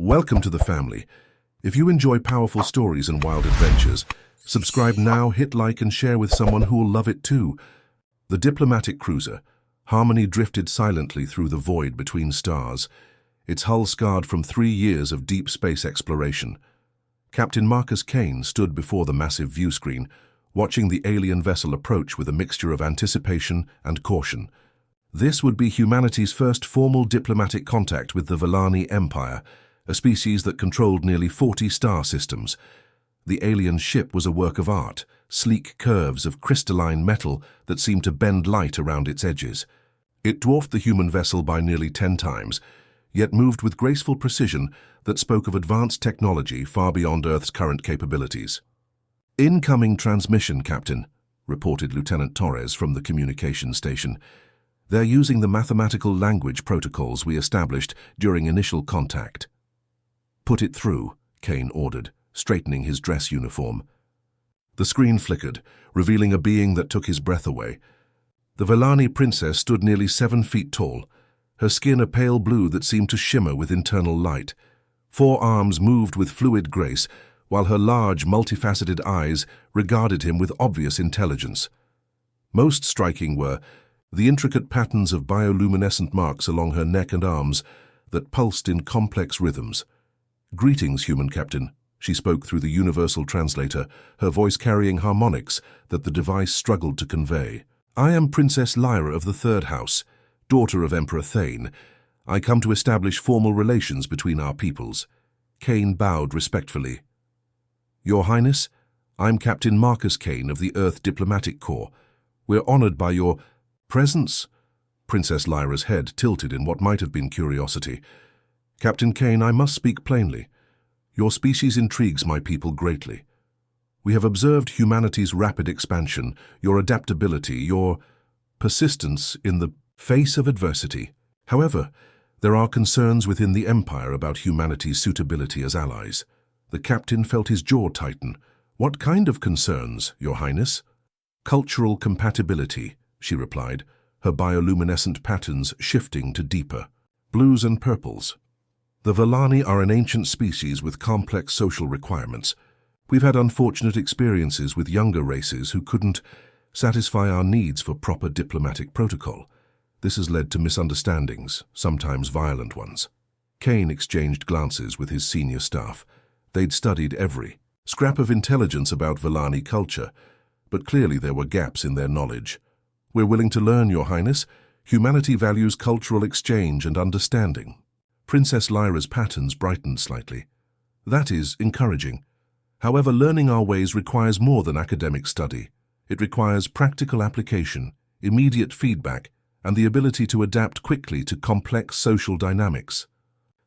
Welcome to the family. If you enjoy powerful stories and wild adventures, subscribe now, hit like and share with someone who will love it too. The diplomatic cruiser, Harmony, drifted silently through the void between stars, its hull scarred from 3 years of deep space exploration. Captain Marcus Kane stood before the massive viewscreen, watching the alien vessel approach with a mixture of anticipation and caution. This would be humanity's first formal diplomatic contact with the Vellani Empire, a species that controlled nearly 40 star systems. The alien ship was a work of art, sleek curves of crystalline metal that seemed to bend light around its edges. It dwarfed the human vessel by nearly 10 times, yet moved with graceful precision that spoke of advanced technology far beyond Earth's current capabilities. "Incoming transmission, Captain," reported Lieutenant Torres from the communications station. "They're using the mathematical language protocols we established during initial contact." "Put it through," Kane ordered, straightening his dress uniform. The screen flickered, revealing a being that took his breath away. The Vellani princess stood nearly 7 feet tall, her skin a pale blue that seemed to shimmer with internal light. 4 arms moved with fluid grace, while her large, multifaceted eyes regarded him with obvious intelligence. Most striking were the intricate patterns of bioluminescent marks along her neck and arms that pulsed in complex rhythms. "Greetings, human captain," she spoke through the universal translator, her voice carrying harmonics that the device struggled to convey. "I am Princess Lyra of the Third House, daughter of Emperor Thane. I come to establish formal relations between our peoples." Kane bowed respectfully. "Your Highness, I'm Captain Marcus Kane of the Earth Diplomatic Corps. We're honored by your presence." Princess Lyra's head tilted in what might have been curiosity. "Captain Kane, I must speak plainly. Your species intrigues my people greatly. We have observed humanity's rapid expansion, your adaptability, your persistence in the face of adversity. However, there are concerns within the Empire about humanity's suitability as allies." The captain felt his jaw tighten. "What kind of concerns, Your Highness?" "Cultural compatibility," she replied, her bioluminescent patterns shifting to deeper blues and purples. "The Vellani are an ancient species with complex social requirements. We've had unfortunate experiences with younger races who couldn't satisfy our needs for proper diplomatic protocol. This has led to misunderstandings, sometimes violent ones." Kane exchanged glances with his senior staff. They'd studied every scrap of intelligence about Vellani culture, but clearly there were gaps in their knowledge. "We're willing to learn, Your Highness. Humanity values cultural exchange and understanding." Princess Lyra's patterns brightened slightly. "That is encouraging. However, learning our ways requires more than academic study. It requires practical application, immediate feedback, and the ability to adapt quickly to complex social dynamics.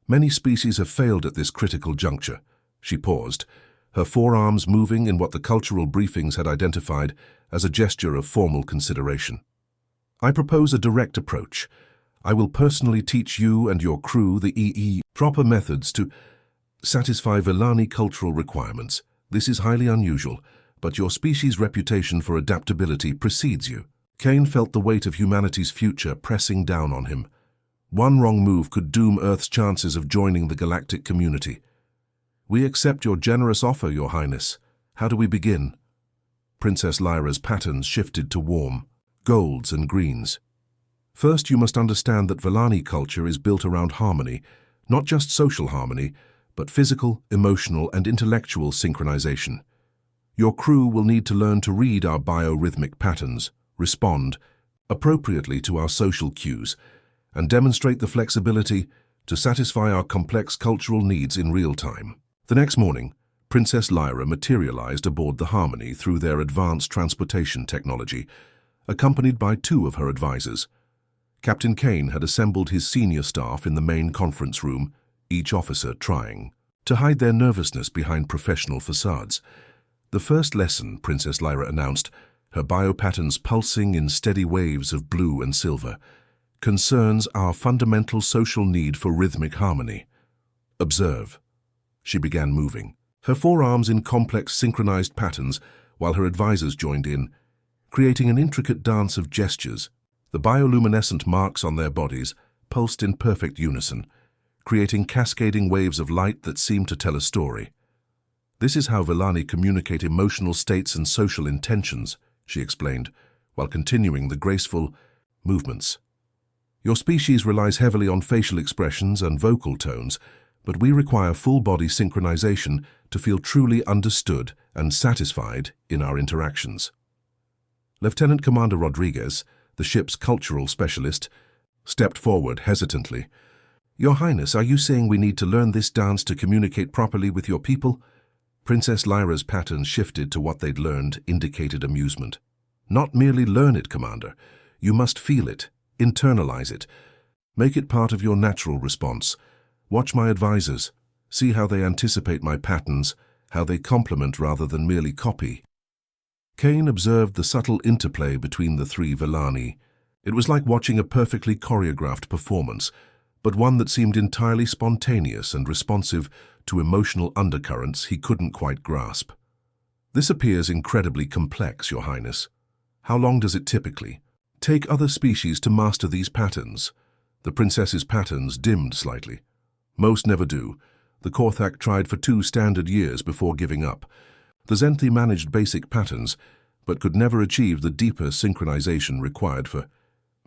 Many species have failed at this critical juncture." She paused, her forearms moving in what the cultural briefings had identified as a gesture of formal consideration. "I propose a direct approach. I will personally teach you and your crew the proper methods to satisfy Vellani cultural requirements. This is highly unusual, but your species' reputation for adaptability precedes you." Kane felt the weight of humanity's future pressing down on him. One wrong move could doom Earth's chances of joining the galactic community. "We accept your generous offer, Your Highness. How do we begin?" Princess Lyra's patterns shifted to warm golds and greens. "First, you must understand that Vellani culture is built around harmony, not just social harmony, but physical, emotional, and intellectual synchronization. Your crew will need to learn to read our biorhythmic patterns, respond appropriately to our social cues, and demonstrate the flexibility to satisfy our complex cultural needs in real time." The next morning, Princess Lyra materialized aboard the Harmony through their advanced transportation technology, accompanied by 2 of her advisors. Captain Kane had assembled his senior staff in the main conference room, each officer trying to hide their nervousness behind professional facades. "The first lesson," Princess Lyra announced, her biopatterns pulsing in steady waves of blue and silver, "concerns our fundamental social need for rhythmic harmony. Observe." She began moving, her forearms in complex synchronized patterns while her advisors joined in, creating an intricate dance of gestures. The bioluminescent marks on their bodies pulsed in perfect unison, creating cascading waves of light that seem to tell a story. "This is how Villani communicate emotional states and social intentions," she explained, while continuing the graceful movements. "Your species relies heavily on facial expressions and vocal tones, but we require full-body synchronization to feel truly understood and satisfied in our interactions." Lieutenant Commander Rodriguez, the ship's cultural specialist, stepped forward hesitantly. "Your Highness, are you saying we need to learn this dance to communicate properly with your people?" Princess Lyra's patterns shifted to what they'd learned, indicated amusement. "Not merely learn it, Commander. You must feel it, internalize it. Make it part of your natural response. Watch my advisors. See how they anticipate my patterns, how they complement rather than merely copy." Kane observed the subtle interplay between the three Villani. It was like watching a perfectly choreographed performance, but one that seemed entirely spontaneous and responsive to emotional undercurrents he couldn't quite grasp. "This appears incredibly complex, Your Highness. How long does it typically take other species to master these patterns?" The princess's patterns dimmed slightly. "Most never do. The Korthak tried for 2 standard years before giving up. The Zenthi managed basic patterns, but could never achieve the deeper synchronization required for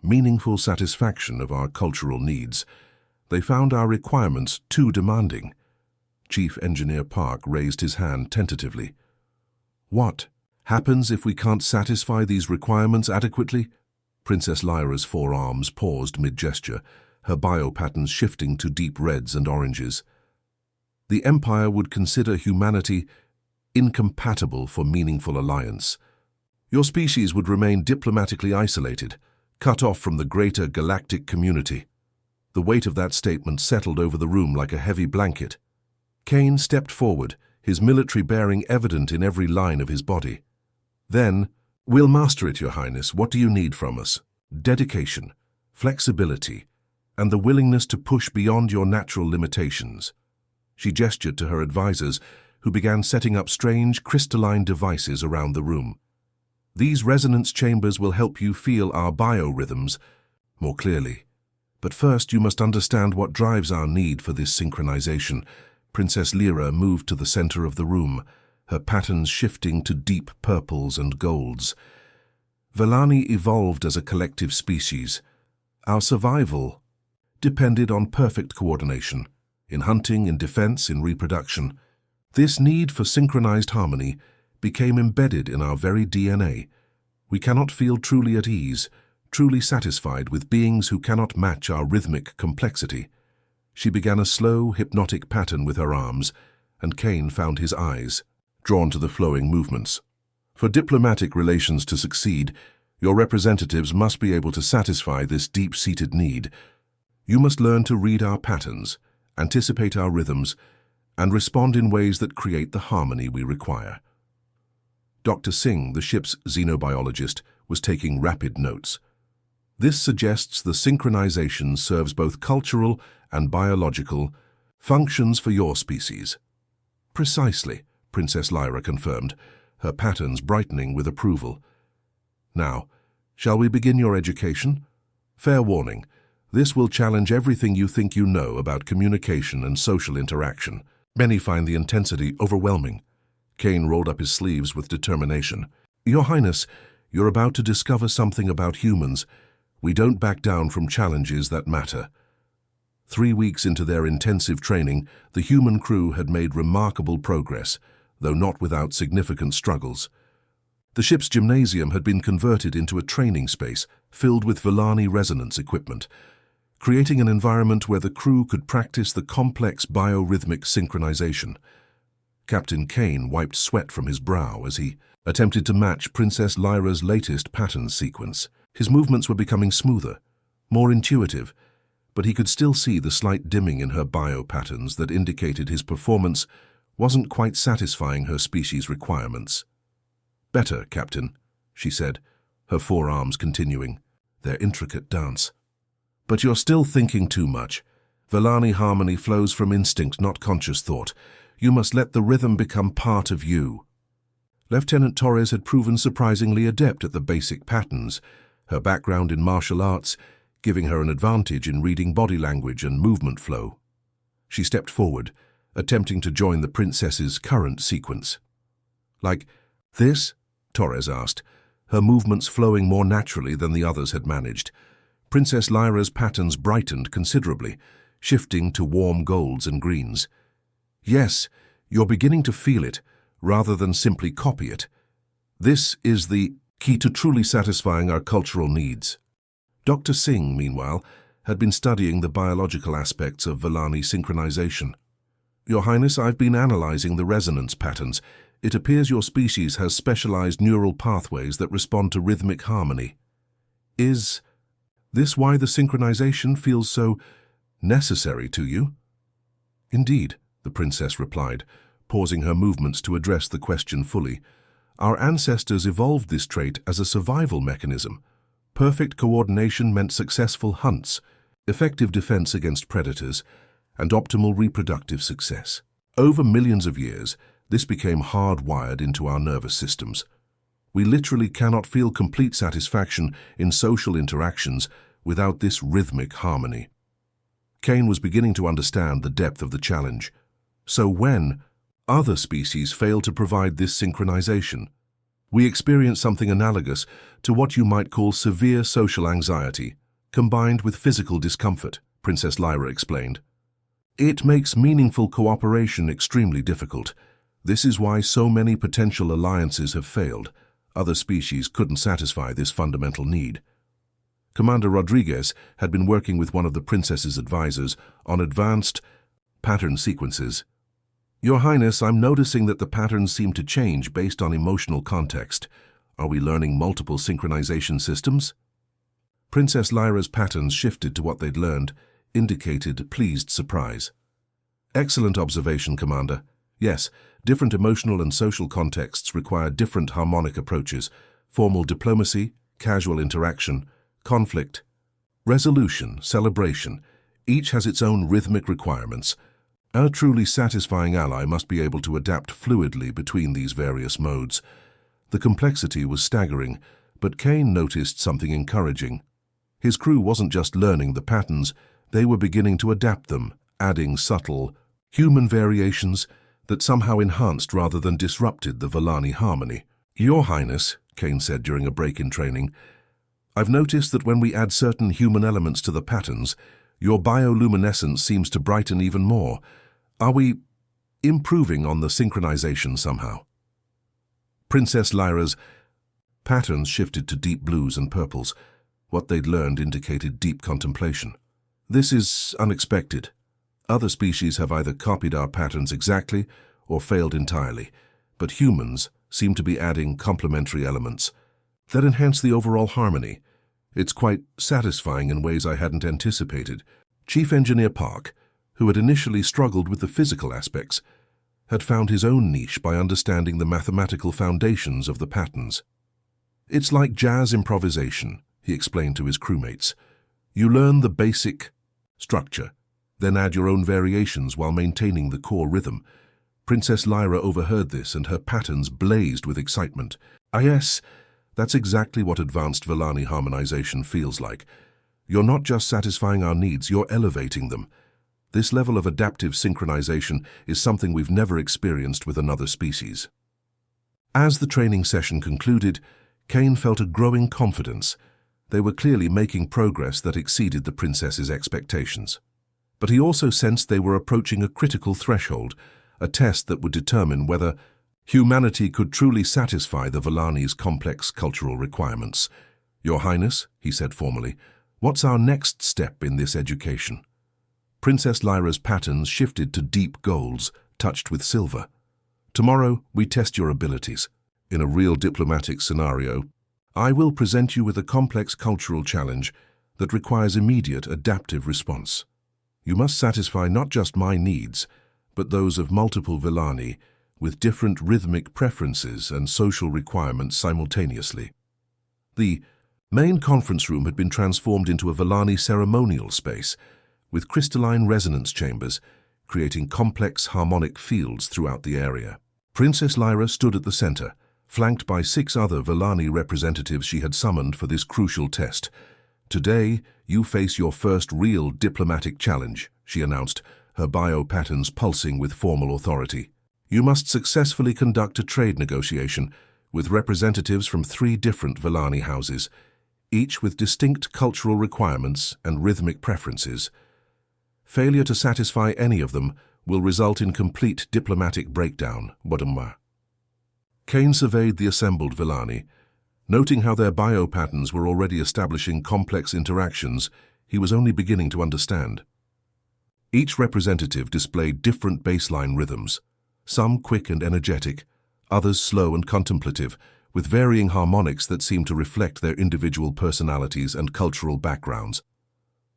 meaningful satisfaction of our cultural needs. They found our requirements too demanding." Chief Engineer Park raised his hand tentatively. "What happens if we can't satisfy these requirements adequately?" Princess Lyra's forearms paused mid-gesture, her biopatterns shifting to deep reds and oranges. "The Empire would consider humanity incompatible for meaningful alliance. Your species would remain diplomatically isolated, cut off from the greater galactic community." The weight of that statement settled over the room like a heavy blanket. Kane stepped forward, his military bearing evident in every line of his body. "Then, we'll master it, Your Highness. What do you need from us? Dedication, flexibility, and the willingness to push beyond your natural limitations." She gestured to her advisors, who began setting up strange crystalline devices around the room. "These resonance chambers will help you feel our biorhythms more clearly. But first you must understand what drives our need for this synchronization." Princess Lyra moved to the center of the room, her patterns shifting to deep purples and golds. "Villani evolved as a collective species. Our survival depended on perfect coordination, in hunting, in defense, in reproduction. This need for synchronized harmony became embedded in our very DNA. We cannot feel truly at ease, truly satisfied with beings who cannot match our rhythmic complexity." She began a slow, hypnotic pattern with her arms, and Kane found his eyes drawn to the flowing movements. "For diplomatic relations to succeed, your representatives must be able to satisfy this deep-seated need. You must learn to read our patterns, anticipate our rhythms, and respond in ways that create the harmony we require." Dr. Singh, the ship's xenobiologist, was taking rapid notes. "This suggests the synchronization serves both cultural and biological functions for your species." "Precisely," Princess Lyra confirmed, her patterns brightening with approval. "Now, shall we begin your education? Fair warning, this will challenge everything you think you know about communication and social interaction. Many find the intensity overwhelming." Kane rolled up his sleeves with determination. "Your Highness, you're about to discover something about humans. We don't back down from challenges that matter." 3 weeks into their intensive training, the human crew had made remarkable progress, though not without significant struggles. The ship's gymnasium had been converted into a training space filled with Villani resonance equipment, creating an environment where the crew could practice the complex biorhythmic synchronization. Captain Kane wiped sweat from his brow as he attempted to match Princess Lyra's latest pattern sequence. His movements were becoming smoother, more intuitive, but he could still see the slight dimming in her biopatterns that indicated his performance wasn't quite satisfying her species' requirements. "Better, Captain," she said, her forearms continuing their intricate dance. "But you're still thinking too much. Villani harmony flows from instinct, not conscious thought. You must let the rhythm become part of you." Lieutenant Torres had proven surprisingly adept at the basic patterns, her background in martial arts giving her an advantage in reading body language and movement flow. She stepped forward, attempting to join the princess's current sequence. "Like this?" Torres asked, her movements flowing more naturally than the others had managed. Princess Lyra's patterns brightened considerably, shifting to warm golds and greens. "Yes, you're beginning to feel it, rather than simply copy it. This is the key to truly satisfying our cultural needs." Dr. Singh, meanwhile, had been studying the biological aspects of Vellani synchronization. "Your Highness, I've been analyzing the resonance patterns. It appears your species has specialized neural pathways that respond to rhythmic harmony. Is this why the synchronization feels so necessary to you?" "Indeed," the princess replied, pausing her movements to address the question fully. "Our ancestors evolved this trait as a survival mechanism. Perfect coordination meant successful hunts, effective defense against predators, and optimal reproductive success. Over millions of years, this became hardwired into our nervous systems. We literally cannot feel complete satisfaction in social interactions without this rhythmic harmony." Kane was beginning to understand the depth of the challenge. So when other species fail to provide this synchronization, we experience something analogous to what you might call severe social anxiety, combined with physical discomfort, Princess Lyra explained. "It makes meaningful cooperation extremely difficult. This is why so many potential alliances have failed. Other species couldn't satisfy this fundamental need." Commander Rodriguez had been working with one of the princess's advisors on advanced pattern sequences. "Your Highness, I'm noticing that the patterns seem to change based on emotional context. Are we learning multiple synchronization systems?" Princess Lyra's patterns shifted to what they'd learned, indicated pleased surprise. "Excellent observation, Commander. Yes, different emotional and social contexts require different harmonic approaches: formal diplomacy, casual interaction, conflict, resolution, celebration. Each has its own rhythmic requirements. A truly satisfying ally must be able to adapt fluidly between these various modes." The complexity was staggering, but Kane noticed something encouraging. His crew wasn't just learning the patterns, they were beginning to adapt them, adding subtle, human variations that somehow enhanced rather than disrupted the Vellani harmony. "Your Highness," Kane said during a break in training, "I've noticed that when we add certain human elements to the patterns, your bioluminescence seems to brighten even more. Are we improving on the synchronization somehow?" Princess Lyra's patterns shifted to deep blues and purples. What they'd learned indicated deep contemplation. "This is unexpected. Other species have either copied our patterns exactly or failed entirely, but humans seem to be adding complementary elements that enhance the overall harmony. It's quite satisfying in ways I hadn't anticipated." Chief Engineer Park, who had initially struggled with the physical aspects, had found his own niche by understanding the mathematical foundations of the patterns. "It's like jazz improvisation," he explained to his crewmates. "You learn the basic structure, then add your own variations while maintaining the core rhythm." Princess Lyra overheard this, and her patterns blazed with excitement. "Ah yes, that's exactly what advanced Vellani harmonization feels like. You're not just satisfying our needs, you're elevating them. This level of adaptive synchronization is something we've never experienced with another species." As the training session concluded, Kane felt a growing confidence. They were clearly making progress that exceeded the princess's expectations. But he also sensed they were approaching a critical threshold, a test that would determine whether humanity could truly satisfy the Vellani's complex cultural requirements. "Your Highness," he said formally, "what's our next step in this education?" Princess Lyra's patterns shifted to deep golds, touched with silver. "Tomorrow, we test your abilities. In a real diplomatic scenario, I will present you with a complex cultural challenge that requires immediate adaptive response. You must satisfy not just my needs, but those of multiple Vellani with different rhythmic preferences and social requirements simultaneously." The main conference room had been transformed into a Vellani ceremonial space, with crystalline resonance chambers, creating complex harmonic fields throughout the area. Princess Lyra stood at the center, flanked by 6 other Vellani representatives she had summoned for this crucial test. "Today, you face your first real diplomatic challenge," she announced, her bio-patterns pulsing with formal authority. You must successfully conduct a trade negotiation with representatives from 3 different Villani houses, each with distinct cultural requirements and rhythmic preferences. Failure to satisfy any of them will result in complete diplomatic breakdown, Bodumwa. Kane surveyed the assembled Villani. Noting how their bio-patterns were already establishing complex interactions he was only beginning to understand. Each representative displayed different baseline rhythms, some quick and energetic, others slow and contemplative, with varying harmonics that seemed to reflect their individual personalities and cultural backgrounds.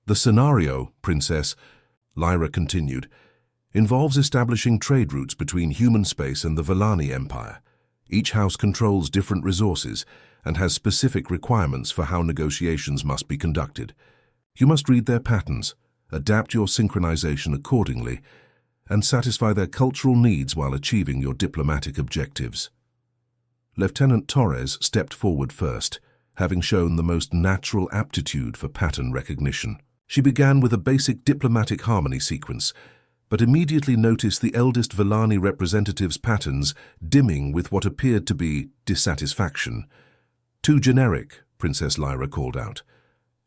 The scenario, Princess, Lyra continued, involves establishing trade routes between human space and the Villani Empire. Each house controls different resources and has specific requirements for how negotiations must be conducted. You must read their patterns, adapt your synchronization accordingly, and satisfy their cultural needs while achieving your diplomatic objectives. Lieutenant Torres stepped forward first, having shown the most natural aptitude for pattern recognition. She began with a basic diplomatic harmony sequence, but immediately noticed the eldest Villani representative's patterns dimming with what appeared to be dissatisfaction. Too generic, Princess Lyra called out.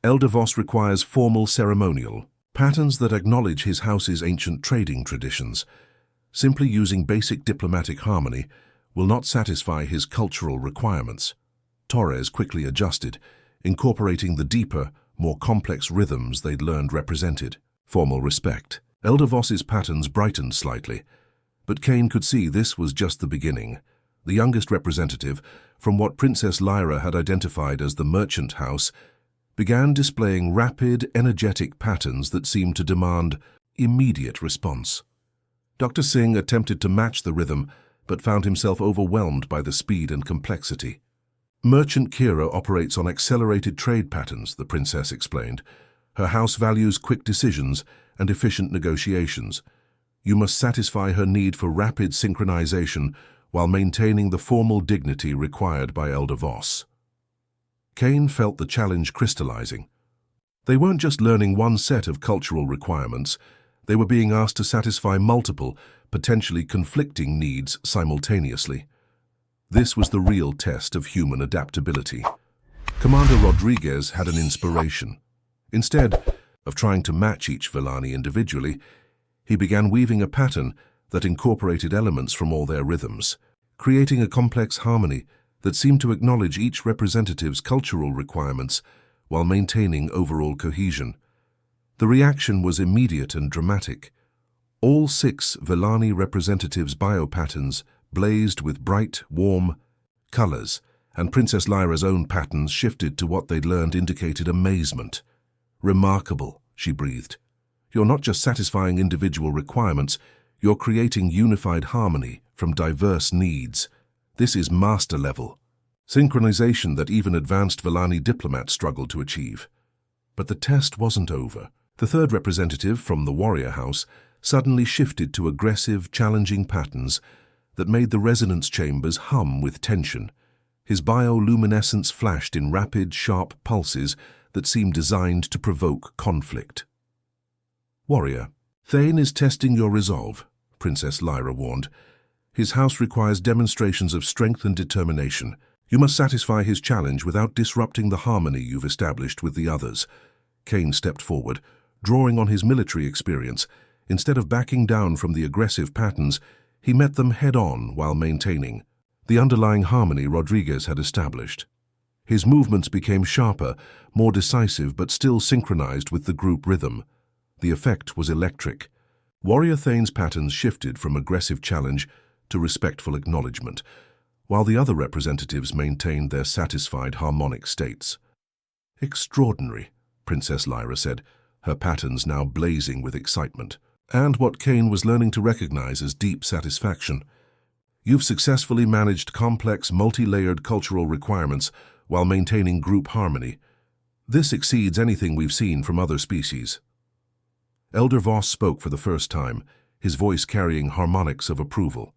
Elder Voss requires formal ceremonial, patterns that acknowledge his house's ancient trading traditions. Simply using basic diplomatic harmony will not satisfy his cultural requirements. Torres quickly adjusted, incorporating the deeper, more complex rhythms they'd learned represented. Formal respect. Elder Voss's patterns brightened slightly, but Kane could see this was just the beginning. The youngest representative, from what Princess Lyra had identified as the merchant house, began displaying rapid, energetic patterns that seemed to demand immediate response. Dr. Singh attempted to match the rhythm, but found himself overwhelmed by the speed and complexity. Merchant Kira operates on accelerated trade patterns, the princess explained. Her house values quick decisions and efficient negotiations. You must satisfy her need for rapid synchronization while maintaining the formal dignity required by Elder Voss. Kane felt the challenge crystallizing. They weren't just learning one set of cultural requirements, they were being asked to satisfy multiple, potentially conflicting needs simultaneously. This was the real test of human adaptability. Commander Rodriguez had an inspiration. Instead of trying to match each Villani individually, he began weaving a pattern that incorporated elements from all their rhythms, creating a complex harmony that seemed to acknowledge each representative's cultural requirements while maintaining overall cohesion. The reaction was immediate and dramatic. All 6 Villani representatives' biopatterns blazed with bright, warm colors, and Princess Lyra's own patterns shifted to what they'd learned indicated amazement. "Remarkable," she breathed. "You're not just satisfying individual requirements, you're creating unified harmony from diverse needs. This is master level. Synchronization that even advanced Villani diplomats struggled to achieve." But the test wasn't over. The 3rd representative from the warrior house suddenly shifted to aggressive, challenging patterns that made the resonance chambers hum with tension. His bioluminescence flashed in rapid, sharp pulses that seemed designed to provoke conflict. "Warrior, Thane is testing your resolve," Princess Lyra warned. "His house requires demonstrations of strength and determination. You must satisfy his challenge without disrupting the harmony you've established with the others." Kane stepped forward, drawing on his military experience. Instead of backing down from the aggressive patterns, he met them head-on while maintaining the underlying harmony Rodriguez had established. His movements became sharper, more decisive, but still synchronized with the group rhythm. The effect was electric. Warrior Thane's patterns shifted from aggressive challenge to respectful acknowledgement, while the other representatives maintained their satisfied harmonic states. "Extraordinary," Princess Lyra said, her patterns now blazing with excitement, and what Kane was learning to recognize as deep satisfaction. "You've successfully managed complex, multi-layered cultural requirements while maintaining group harmony. This exceeds anything we've seen from other species." Elder Voss spoke for the first time, his voice carrying harmonics of approval.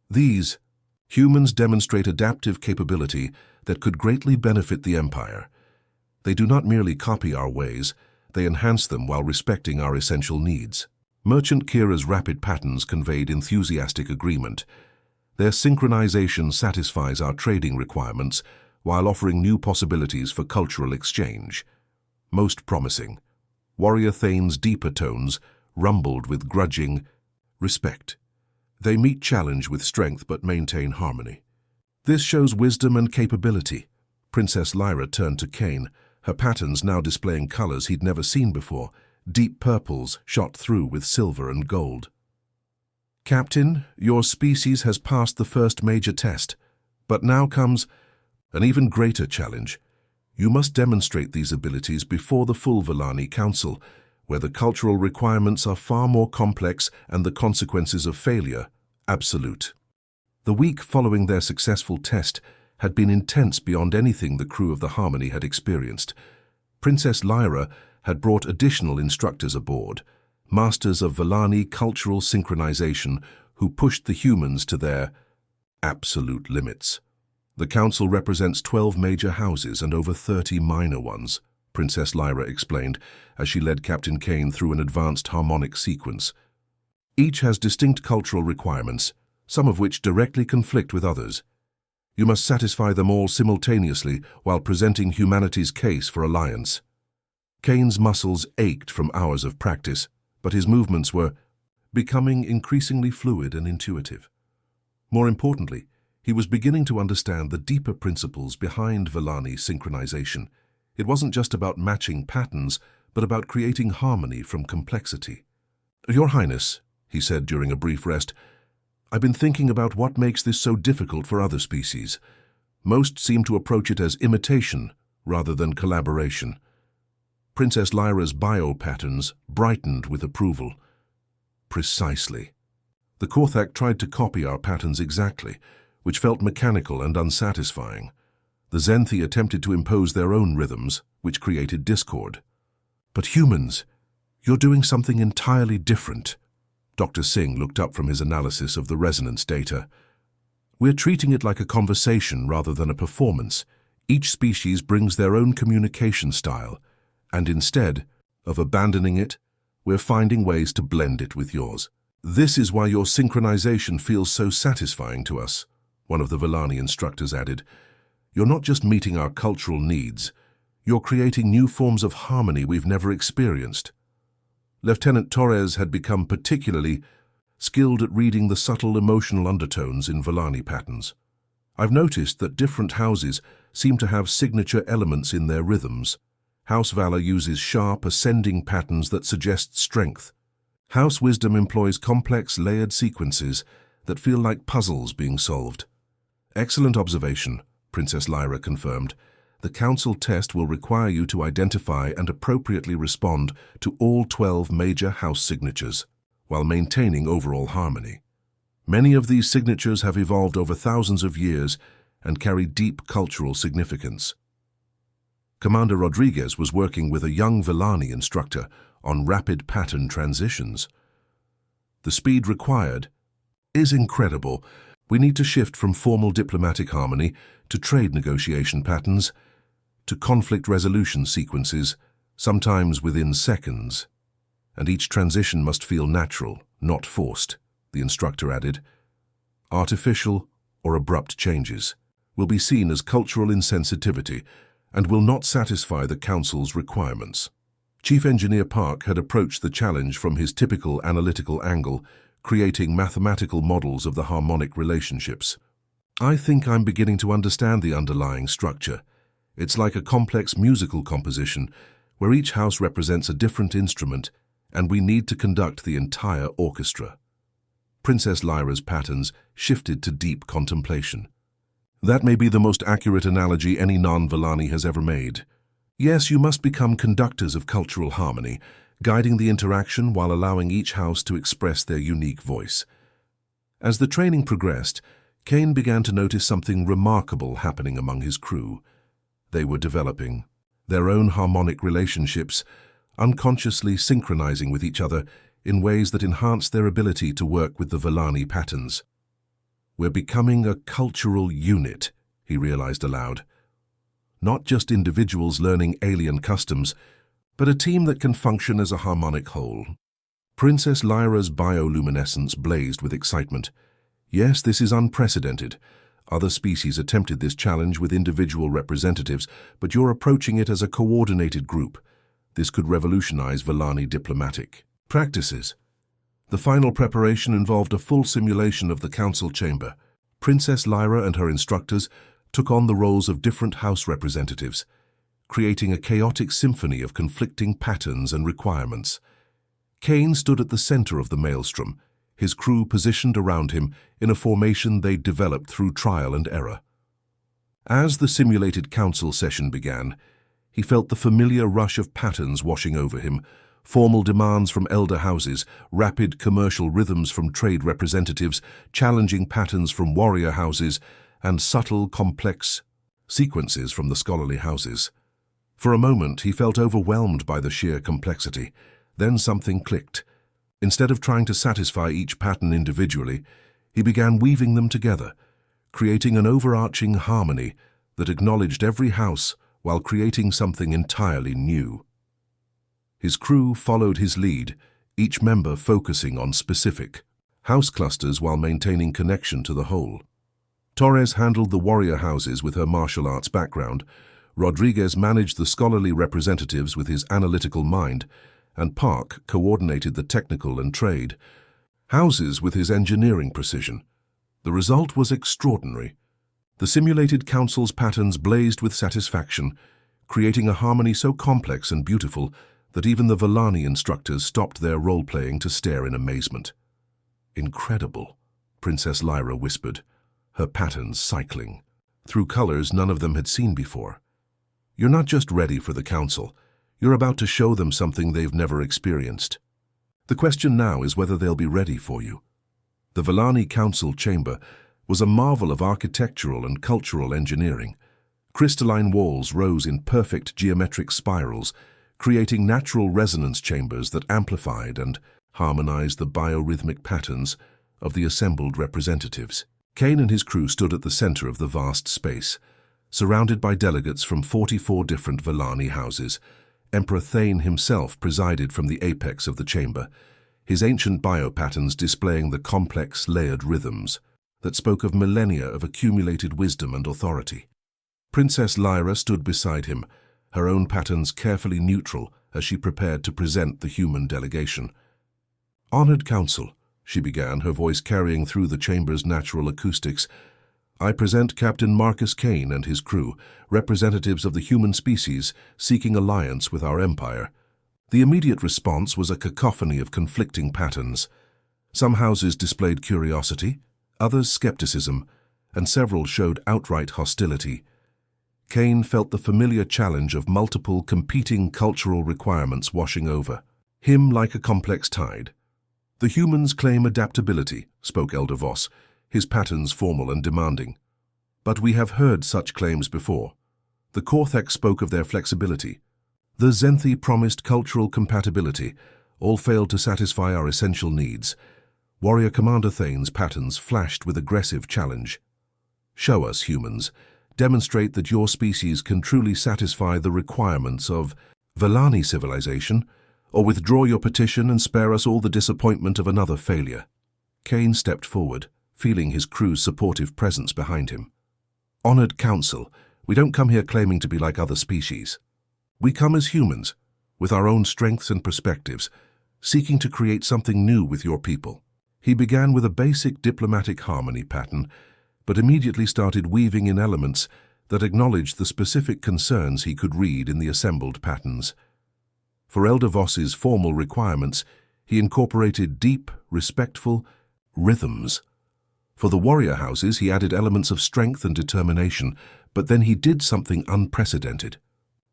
"These humans demonstrate adaptive capability that could greatly benefit the Empire. They do not merely copy our ways, they enhance them while respecting our essential needs." Merchant Kira's rapid patterns conveyed enthusiastic agreement. Their synchronization satisfies our trading requirements while offering new possibilities for cultural exchange. Most promising. Warrior Thane's deeper tones rumbled with grudging respect. They meet challenge with strength but maintain harmony. This shows wisdom and capability. Princess Lyra turned to Kane, her patterns now displaying colors he'd never seen before, deep purples shot through with silver and gold. Captain, your species has passed the first major test, but now comes an even greater challenge. You must demonstrate these abilities before the full Villani Council, where the cultural requirements are far more complex and the consequences of failure absolute. The week following their successful test had been intense beyond anything the crew of the Harmony had experienced. Princess Lyra had brought additional instructors aboard, masters of Villani cultural synchronization who pushed the humans to their absolute limits. The council represents 12 major houses and over 30 minor ones, Princess Lyra explained as she led Captain Kane through an advanced harmonic sequence. Each has distinct cultural requirements, some of which directly conflict with others. You must satisfy them all simultaneously while presenting humanity's case for alliance. Kane's muscles ached from hours of practice, but his movements were becoming increasingly fluid and intuitive. More importantly, he was beginning to understand the deeper principles behind Villani synchronization. It wasn't just about matching patterns, but about creating harmony from complexity. "Your Highness," he said during a brief rest, "I've been thinking about what makes this so difficult for other species. Most seem to approach it as imitation rather than collaboration." Princess Lyra's bio-patterns brightened with approval. "Precisely. The Korthak tried to copy our patterns exactly, which felt mechanical and unsatisfying. The Zenthi attempted to impose their own rhythms, which created discord. But humans, you're doing something entirely different." Dr. Singh looked up from his analysis of the resonance data. "We're treating it like a conversation rather than a performance. Each species brings their own communication style, and instead of abandoning it, we're finding ways to blend it with yours. This is why your synchronization feels so satisfying to us," one of the Villani instructors added. "You're not just meeting our cultural needs, you're creating new forms of harmony we've never experienced." Lieutenant Torres had become particularly skilled at reading the subtle emotional undertones in Villani patterns. "I've noticed that different houses seem to have signature elements in their rhythms. House Valor uses sharp, ascending patterns that suggest strength. House Wisdom employs complex, layered sequences that feel like puzzles being solved." "Excellent observation," Princess Lyra confirmed. "The Council test will require you to identify and appropriately respond to all 12 major house signatures, while maintaining overall harmony. Many of these signatures have evolved over thousands of years and carry deep cultural significance." Commander Rodriguez was working with a young Villani instructor on rapid pattern transitions. "The speed required is incredible. We need to shift from formal diplomatic harmony to trade negotiation patterns, to conflict resolution sequences, sometimes within seconds. And each transition must feel natural, not forced," the instructor added. "Artificial or abrupt changes will be seen as cultural insensitivity and will not satisfy the Council's requirements." Chief Engineer Park had approached the challenge from his typical analytical angle, creating mathematical models of the harmonic relationships. "I think I'm beginning to understand the underlying structure. It's like a complex musical composition where each house represents a different instrument, and we need to conduct the entire orchestra." Princess Lyra's patterns shifted to deep contemplation. "That may be the most accurate analogy any non-Villani has ever made. Yes, you must become conductors of cultural harmony, guiding the interaction while allowing each house to express their unique voice." As the training progressed, Kane began to notice something remarkable happening among his crew. They were developing their own harmonic relationships, unconsciously synchronizing with each other in ways that enhanced their ability to work with the Villani patterns. "We're becoming a cultural unit," he realized aloud. "Not just individuals learning alien customs, but a team that can function as a harmonic whole." Princess Lyra's bioluminescence blazed with excitement. Yes, this is unprecedented. Other species attempted this challenge with individual representatives, but you're approaching it as a coordinated group. This could revolutionize Vellani diplomatic practices. The final preparation involved a full simulation of the council chamber. Princess Lyra and her instructors took on the roles of different house representatives, creating a chaotic symphony of conflicting patterns and requirements. Kane stood at the center of the maelstrom, his crew positioned around him in a formation they'd developed through trial and error. As the simulated council session began, he felt the familiar rush of patterns washing over him, formal demands from elder houses, rapid commercial rhythms from trade representatives, challenging patterns from warrior houses, and subtle, complex sequences from the scholarly houses. For a moment, he felt overwhelmed by the sheer complexity. Then something clicked. Instead of trying to satisfy each pattern individually, he began weaving them together, creating an overarching harmony that acknowledged every house while creating something entirely new. His crew followed his lead, each member focusing on specific house clusters while maintaining connection to the whole. Torres handled the warrior houses with her martial arts background, Rodriguez managed the scholarly representatives with his analytical mind, and Park coordinated the technical and trade houses with his engineering precision. The result was extraordinary. The simulated council's patterns blazed with satisfaction, creating a harmony so complex and beautiful that even the Vellani instructors stopped their role-playing to stare in amazement. "Incredible," Princess Lyra whispered, her patterns cycling through colors none of them had seen before. "You're not just ready for the council. You're about to show them something they've never experienced. The question now is whether they'll be ready for you." The Vellani Council Chamber was a marvel of architectural and cultural engineering. Crystalline walls rose in perfect geometric spirals, creating natural resonance chambers that amplified and harmonized the biorhythmic patterns of the assembled representatives. Kane and his crew stood at the center of the vast space, surrounded by delegates from 44 different Vellani houses. Emperor Thane himself presided from the apex of the chamber, his ancient biopatterns displaying the complex, layered rhythms that spoke of millennia of accumulated wisdom and authority. Princess Lyra stood beside him, her own patterns carefully neutral as she prepared to present the human delegation. "Honored Council," she began, her voice carrying through the chamber's natural acoustics, "I present Captain Marcus Kane and his crew, representatives of the human species seeking alliance with our empire." The immediate response was a cacophony of conflicting patterns. Some houses displayed curiosity, others skepticism, and several showed outright hostility. Kane felt the familiar challenge of multiple competing cultural requirements washing over him like a complex tide. "The humans claim adaptability," spoke Elder Voss, his patterns formal and demanding. "But we have heard such claims before." The Korthek spoke of their flexibility. "The Zenthi promised cultural compatibility, all failed to satisfy our essential needs." Warrior Commander Thane's patterns flashed with aggressive challenge. "Show us, humans. Demonstrate that your species can truly satisfy the requirements of Vellani civilization, or withdraw your petition and spare us all the disappointment of another failure." Kane stepped forward, feeling his crew's supportive presence behind him. "Honored Council, we don't come here claiming to be like other species. We come as humans, with our own strengths and perspectives, seeking to create something new with your people." He began with a basic diplomatic harmony pattern, but immediately started weaving in elements that acknowledged the specific concerns he could read in the assembled patterns. For Elder Voss's formal requirements, he incorporated deep, respectful rhythms. For the warrior houses, he added elements of strength and determination, but then he did something unprecedented.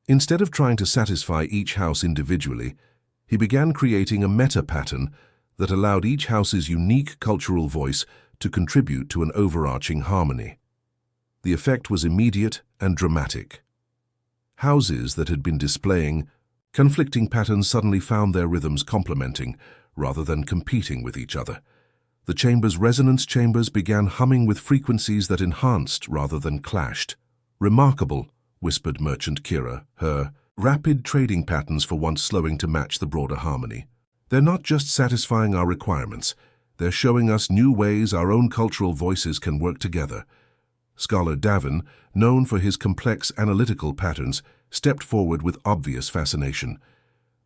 Instead of trying to satisfy each house individually, he began creating a meta-pattern that allowed each house's unique cultural voice to contribute to an overarching harmony. The effect was immediate and dramatic. Houses that had been displaying conflicting patterns suddenly found their rhythms complementing rather than competing with each other. The chamber's resonance chambers began humming with frequencies that enhanced rather than clashed. "Remarkable," whispered Merchant Kira, her rapid trading patterns for once slowing to match the broader harmony. They're not just satisfying our requirements, they're showing us new ways our own cultural voices can work together. Scholar Davin, known for his complex analytical patterns, stepped forward with obvious fascination.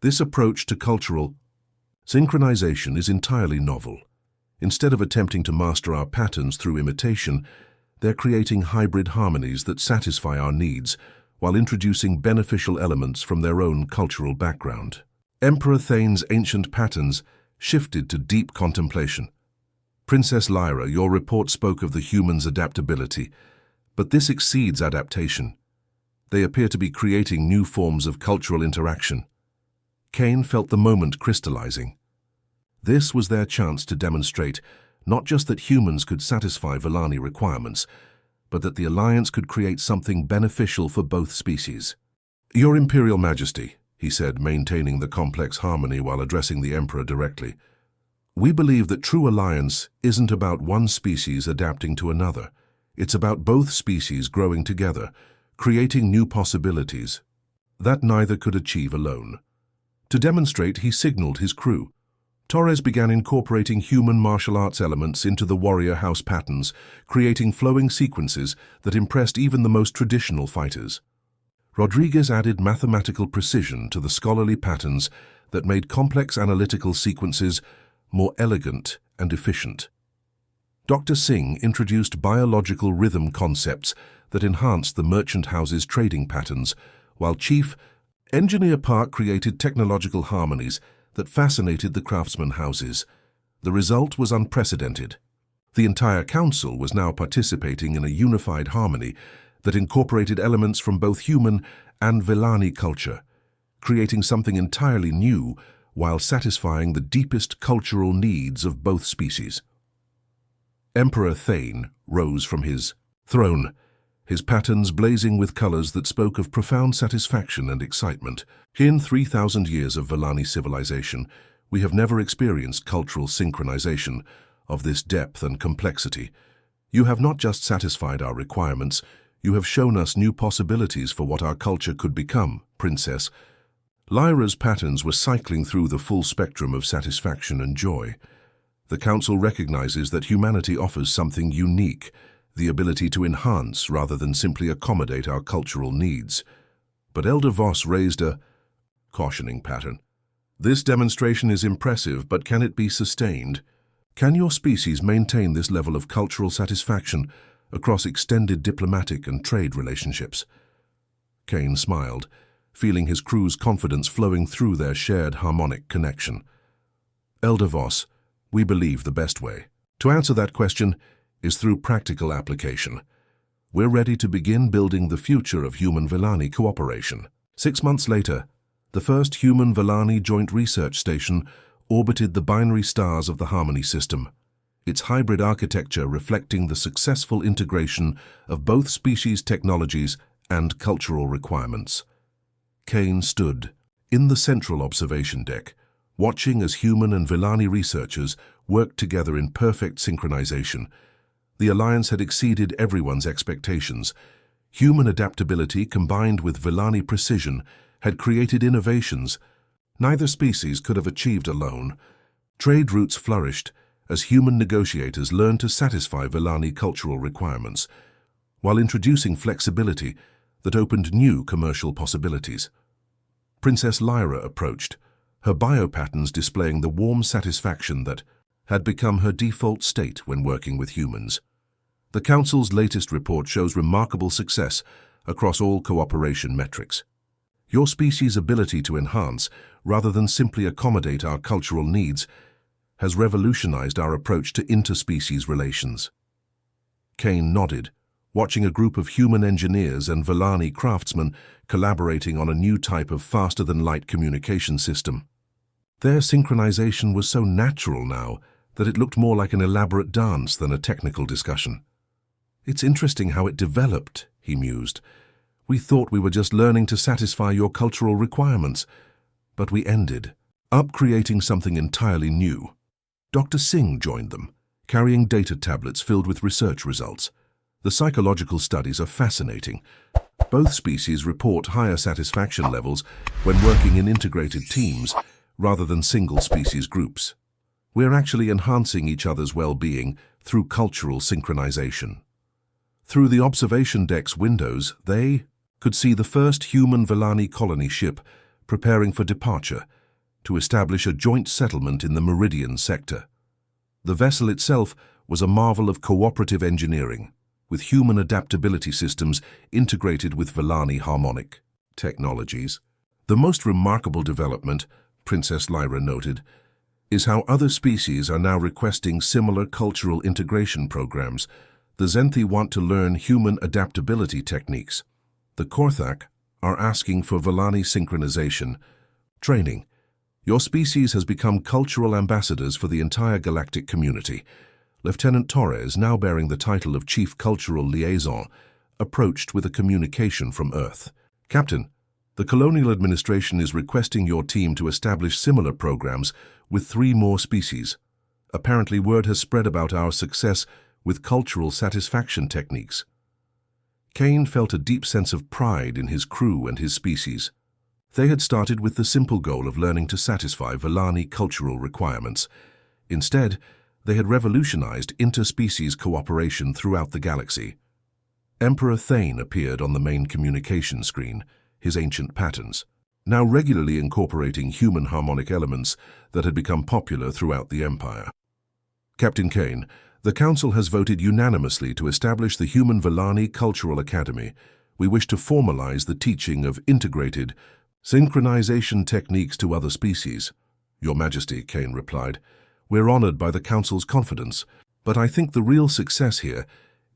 This approach to cultural synchronization is entirely novel. Instead of attempting to master our patterns through imitation, they're creating hybrid harmonies that satisfy our needs while introducing beneficial elements from their own cultural background. Emperor Thane's ancient patterns shifted to deep contemplation. Princess Lyra, your report spoke of the human's adaptability, but this exceeds adaptation. They appear to be creating new forms of cultural interaction. Kane felt the moment crystallizing. This was their chance to demonstrate not just that humans could satisfy Villani requirements, but that the Alliance could create something beneficial for both species. Your Imperial Majesty, he said, maintaining the complex harmony while addressing the Emperor directly, we believe that true alliance isn't about one species adapting to another. It's about both species growing together, creating new possibilities that neither could achieve alone. To demonstrate, he signaled his crew. Torres began incorporating human martial arts elements into the warrior house patterns, creating flowing sequences that impressed even the most traditional fighters. Rodriguez added mathematical precision to the scholarly patterns that made complex analytical sequences more elegant and efficient. Dr. Singh introduced biological rhythm concepts that enhanced the merchant house's trading patterns, while Chief Engineer Park created technological harmonies that fascinated the craftsman houses. The result was unprecedented. The entire council was now participating in a unified harmony that incorporated elements from both human and Villani culture, creating something entirely new while satisfying the deepest cultural needs of both species. Emperor Thane rose from his throne, his patterns blazing with colors that spoke of profound satisfaction and excitement. In 3,000 years of Villani civilization, we have never experienced cultural synchronization of this depth and complexity. You have not just satisfied our requirements, you have shown us new possibilities for what our culture could become, Princess. Lyra's patterns were cycling through the full spectrum of satisfaction and joy. The Council recognizes that humanity offers something unique, the ability to enhance rather than simply accommodate our cultural needs. But Elder Voss raised a cautioning pattern. This demonstration is impressive, but can it be sustained? Can your species maintain this level of cultural satisfaction across extended diplomatic and trade relationships? Kane smiled, feeling his crew's confidence flowing through their shared harmonic connection. Elder Voss, we believe the best way to answer that question is through practical application. We're ready to begin building the future of human-Villani cooperation. 6 months later, the first human-Villani joint research station orbited the binary stars of the Harmony system, its hybrid architecture reflecting the successful integration of both species' technologies and cultural requirements. Kane stood in the central observation deck, watching as human and Villani researchers worked together in perfect synchronization. The Alliance had exceeded everyone's expectations. Human adaptability combined with Villani precision had created innovations neither species could have achieved alone. Trade routes flourished as human negotiators learned to satisfy Villani cultural requirements, while introducing flexibility that opened new commercial possibilities. Princess Lyra approached, her biopatterns displaying the warm satisfaction that had become her default state when working with humans. The Council's latest report shows remarkable success across all cooperation metrics. Your species' ability to enhance, rather than simply accommodate our cultural needs, has revolutionized our approach to interspecies relations. Kane nodded, watching a group of human engineers and Villani craftsmen collaborating on a new type of faster-than-light communication system. Their synchronization was so natural now that it looked more like an elaborate dance than a technical discussion. It's interesting how it developed, he mused. We thought we were just learning to satisfy your cultural requirements, but we ended up creating something entirely new. Dr. Singh joined them, carrying data tablets filled with research results. The psychological studies are fascinating. Both species report higher satisfaction levels when working in integrated teams, rather than single-species groups. We're actually enhancing each other's well-being through cultural synchronization. Through the observation deck's windows, they could see the first human Vellani colony ship preparing for departure to establish a joint settlement in the Meridian sector. The vessel itself was a marvel of cooperative engineering, with human adaptability systems integrated with Vellani harmonic technologies. The most remarkable development, Princess Lyra noted, is how other species are now requesting similar cultural integration programs. The Zenthi want to learn human adaptability techniques. The Korthak are asking for Vellani synchronization training. Your species has become cultural ambassadors for the entire galactic community. Lieutenant Torres, now bearing the title of Chief Cultural Liaison, approached with a communication from Earth. Captain, the Colonial Administration is requesting your team to establish similar programs with 3 more species. Apparently, word has spread about our success with cultural satisfaction techniques. Kane felt a deep sense of pride in his crew and his species. They had started with the simple goal of learning to satisfy Vellani cultural requirements. Instead, they had revolutionized interspecies cooperation throughout the galaxy. Emperor Thane appeared on the main communication screen, his ancient patterns, now regularly incorporating human harmonic elements that had become popular throughout the Empire. Captain Kane, the Council has voted unanimously to establish the Human Vellani Cultural Academy. We wish to formalize the teaching of integrated synchronization techniques to other species. Your Majesty, Kane replied, we're honored by the Council's confidence, but I think the real success here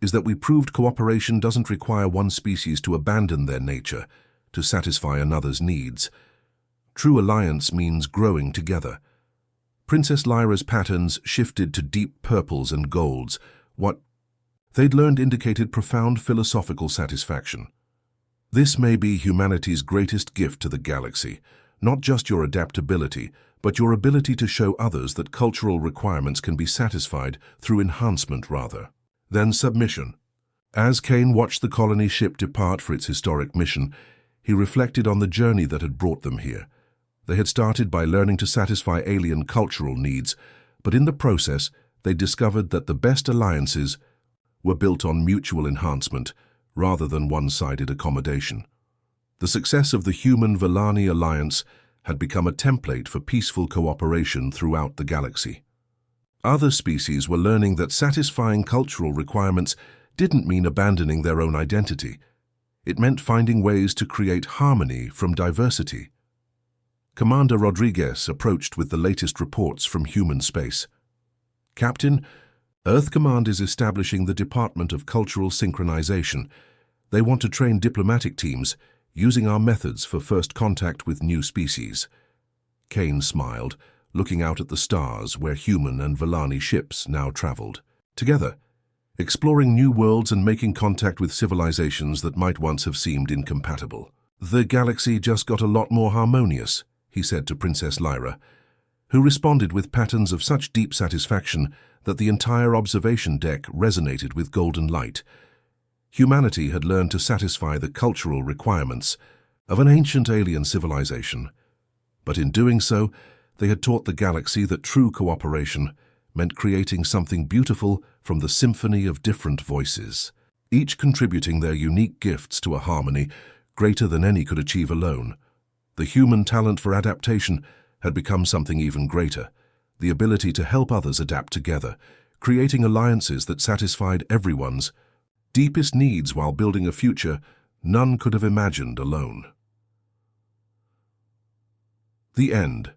is that we proved cooperation doesn't require one species to abandon their nature to satisfy another's needs. True alliance means growing together. Princess Lyra's patterns shifted to deep purples and golds. What they'd learned indicated profound philosophical satisfaction. This may be humanity's greatest gift to the galaxy, not just your adaptability, but your ability to show others that cultural requirements can be satisfied through enhancement rather than submission. As Kane watched the colony ship depart for its historic mission, he reflected on the journey that had brought them here. They had started by learning to satisfy alien cultural needs, but in the process, they discovered that the best alliances were built on mutual enhancement rather than one-sided accommodation. The success of the Human Vellani Alliance had become a template for peaceful cooperation throughout the galaxy. Other species were learning that satisfying cultural requirements didn't mean abandoning their own identity. It meant finding ways to create harmony from diversity. Commander Rodriguez approached with the latest reports from human space. Captain, Earth Command is establishing the Department of Cultural Synchronization. They want to train diplomatic teams using our methods for first contact with new species. Kane smiled, looking out at the stars where human and Vellani ships now traveled. Together, exploring new worlds and making contact with civilizations that might once have seemed incompatible. The galaxy just got a lot more harmonious, he said to Princess Lyra, who responded with patterns of such deep satisfaction that the entire observation deck resonated with golden light. Humanity had learned to satisfy the cultural requirements of an ancient alien civilization, but in doing so, they had taught the galaxy that true cooperation meant creating something beautiful from the symphony of different voices, each contributing their unique gifts to a harmony greater than any could achieve alone. The human talent for adaptation had become something even greater, the ability to help others adapt together, creating alliances that satisfied everyone's deepest needs while building a future none could have imagined alone. The end.